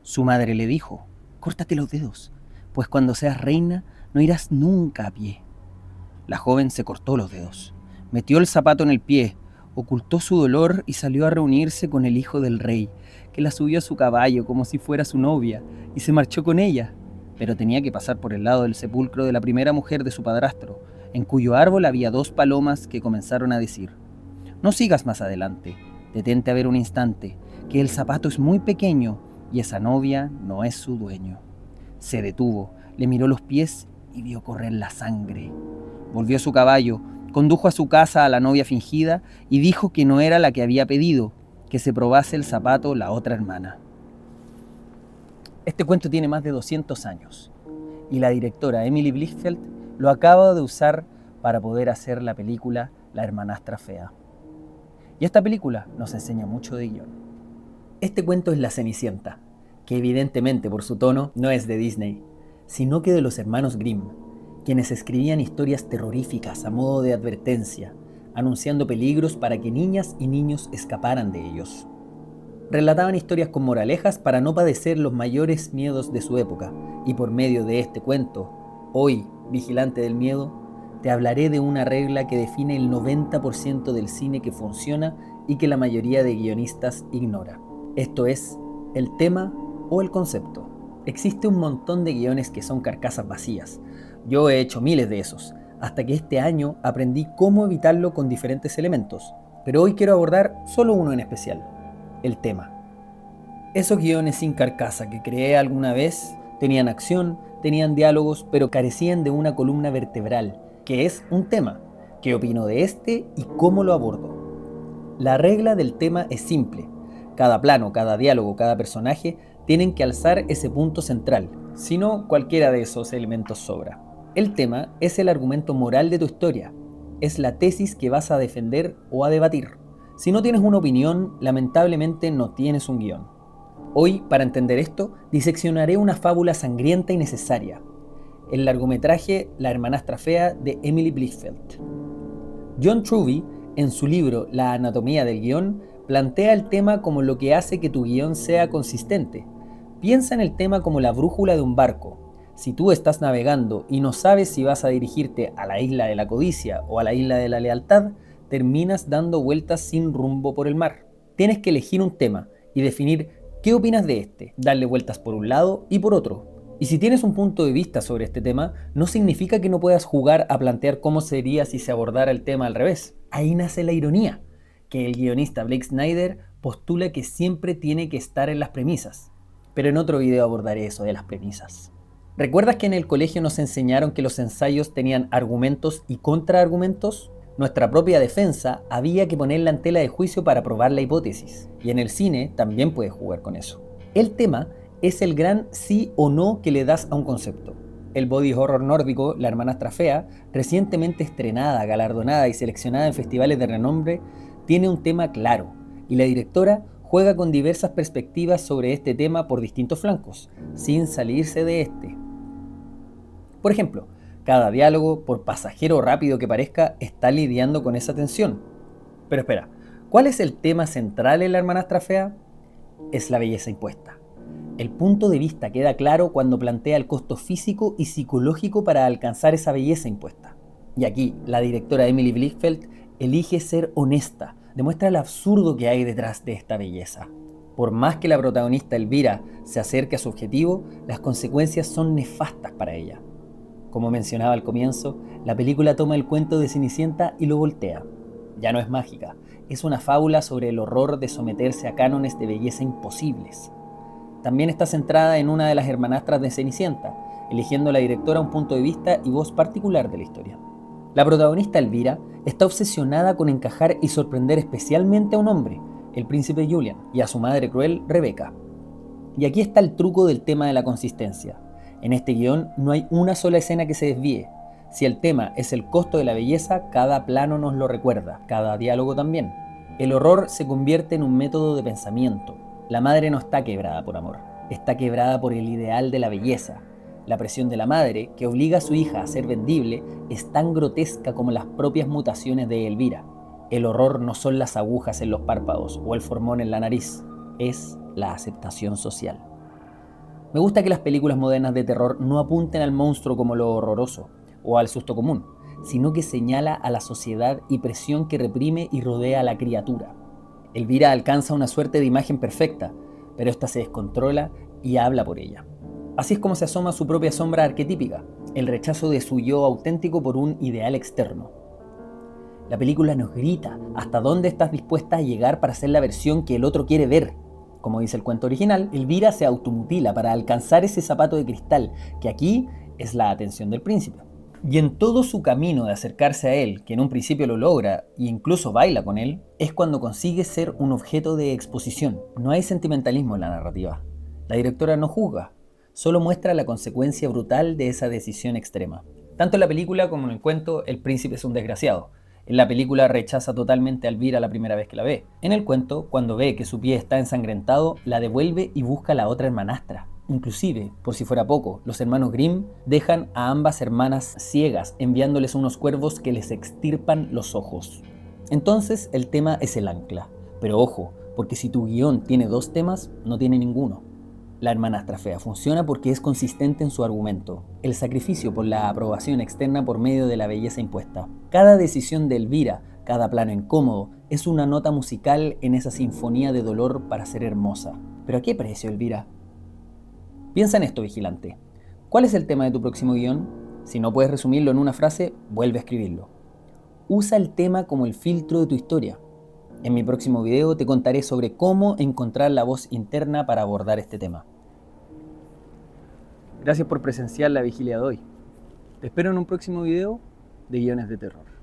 Su madre le dijo: «Córtate los dedos, pues cuando seas reina no irás nunca a pie». La joven se cortó los dedos, metió el zapato en el pie, ocultó su dolor y salió a reunirse con el hijo del rey, que la subió a su caballo como si fuera su novia, y se marchó con ella. Pero tenía que pasar por el lado del sepulcro de la primera mujer de su padrastro, en cuyo árbol había 2 palomas que comenzaron a decir: «No sigas más adelante, detente a ver un instante, que el zapato es muy pequeño y esa novia no es su dueño». Se detuvo, le miró los pies y vio correr la sangre. Volvió a su caballo, condujo a su casa a la novia fingida y dijo que no era la que había pedido, que se probase el zapato la otra hermana. Este cuento tiene más de 200 años y la directora Emily Blichfeld lo acaba de usar para poder hacer la película La hermanastra fea. Y esta película nos enseña mucho de guión. Este cuento es La Cenicienta, que evidentemente por su tono no es de Disney, sino que de los hermanos Grimm, quienes escribían historias terroríficas a modo de advertencia, anunciando peligros para que niñas y niños escaparan de ellos. Relataban historias con moralejas para no padecer los mayores miedos de su época, y por medio de este cuento, hoy, Vigilante del Miedo, te hablaré de una regla que define el 90% del cine que funciona y que la mayoría de guionistas ignora. Esto es, el tema o el concepto. Existe un montón de guiones que son carcasas vacías. Yo he hecho miles de esos, hasta que este año aprendí cómo evitarlo con diferentes elementos. Pero hoy quiero abordar solo uno en especial: el tema. Esos guiones sin carcasa que creé alguna vez tenían acción, tenían diálogos, pero carecían de una columna vertebral, que es un tema. ¿Qué opino de este y cómo lo abordo? La regla del tema es simple. Cada plano, cada diálogo, cada personaje tienen que alzar ese punto central, si no, cualquiera de esos elementos sobra. El tema es el argumento moral de tu historia, es la tesis que vas a defender o a debatir. Si no tienes una opinión, lamentablemente no tienes un guión. Hoy, para entender esto, diseccionaré una fábula sangrienta y necesaria: el largometraje La hermanastra fea de Emily Blichfeld. John Truby, en su libro La anatomía del guión, plantea el tema como lo que hace que tu guión sea consistente. Piensa en el tema como la brújula de un barco. Si tú estás navegando y no sabes si vas a dirigirte a la isla de la codicia o a la isla de la lealtad, terminas dando vueltas sin rumbo por el mar. Tienes que elegir un tema y definir qué opinas de este, darle vueltas por un lado y por otro. Y si tienes un punto de vista sobre este tema, no significa que no puedas jugar a plantear cómo sería si se abordara el tema al revés. Ahí nace la ironía, que el guionista Blake Snyder postula que siempre tiene que estar en las premisas. Pero en otro video abordaré eso de las premisas. ¿Recuerdas que en el colegio nos enseñaron que los ensayos tenían argumentos y contraargumentos? Nuestra propia defensa había que ponerla en tela de juicio para probar la hipótesis. Y en el cine también puedes jugar con eso. El tema es el gran sí o no que le das a un concepto. El body horror nórdico La hermanastra fea, recientemente estrenada, galardonada y seleccionada en festivales de renombre, tiene un tema claro, y la directora juega con diversas perspectivas sobre este tema por distintos flancos, sin salirse de este. Por ejemplo, cada diálogo, por pasajero o rápido que parezca, está lidiando con esa tensión. Pero espera, ¿cuál es el tema central en La hermanastra fea? Es la belleza impuesta. El punto de vista queda claro cuando plantea el costo físico y psicológico para alcanzar esa belleza impuesta. Y aquí, la directora Emily Blichfeld elige ser honesta, demuestra el absurdo que hay detrás de esta belleza. Por más que la protagonista Elvira se acerque a su objetivo, las consecuencias son nefastas para ella. Como mencionaba al comienzo, la película toma el cuento de Cenicienta y lo voltea. Ya no es mágica, es una fábula sobre el horror de someterse a cánones de belleza imposibles. También está centrada en una de las hermanastras de Cenicienta, eligiendo la directora un punto de vista y voz particular de la historia. La protagonista Elvira está obsesionada con encajar y sorprender especialmente a un hombre, el príncipe Julian, y a su madre cruel, Rebeca. Y aquí está el truco del tema de la consistencia. En este guión no hay una sola escena que se desvíe. Si el tema es el costo de la belleza, cada plano nos lo recuerda, cada diálogo también. El horror se convierte en un método de pensamiento. La madre no está quebrada por amor, está quebrada por el ideal de la belleza. La presión de la madre, que obliga a su hija a ser vendible, es tan grotesca como las propias mutaciones de Elvira. El horror no son las agujas en los párpados o el formón en la nariz, es la aceptación social. Me gusta que las películas modernas de terror no apunten al monstruo como lo horroroso o al susto común, sino que señala a la sociedad y presión que reprime y rodea a la criatura. Elvira alcanza una suerte de imagen perfecta, pero ésta se descontrola y habla por ella. Así es como se asoma su propia sombra arquetípica, el rechazo de su yo auténtico por un ideal externo. La película nos grita hasta dónde estás dispuesta a llegar para ser la versión que el otro quiere ver. Como dice el cuento original, Elvira se automutila para alcanzar ese zapato de cristal que aquí es la atención del príncipe. Y en todo su camino de acercarse a él, que en un principio lo logra e incluso baila con él, es cuando consigue ser un objeto de exposición. No hay sentimentalismo en la narrativa. La directora no juzga, solo muestra la consecuencia brutal de esa decisión extrema. Tanto en la película como en el cuento, el príncipe es un desgraciado. En la película rechaza totalmente a Elvira la primera vez que la ve. En el cuento, cuando ve que su pie está ensangrentado, la devuelve y busca a la otra hermanastra. Inclusive, por si fuera poco, los hermanos Grimm dejan a ambas hermanas ciegas, enviándoles unos cuervos que les extirpan los ojos. Entonces, el tema es el ancla. Pero ojo, porque si tu guión tiene dos temas, no tiene ninguno. La hermanastra fea funciona porque es consistente en su argumento, el sacrificio por la aprobación externa por medio de la belleza impuesta. Cada decisión de Elvira, cada plano incómodo, es una nota musical en esa sinfonía de dolor para ser hermosa. ¿Pero a qué precio, Elvira? Piensa en esto, vigilante. ¿Cuál es el tema de tu próximo guión? Si no puedes resumirlo en una frase, vuelve a escribirlo. Usa el tema como el filtro de tu historia. En mi próximo video te contaré sobre cómo encontrar la voz interna para abordar este tema. Gracias por presenciar la vigilia de hoy. Te espero en un próximo video de guiones de terror.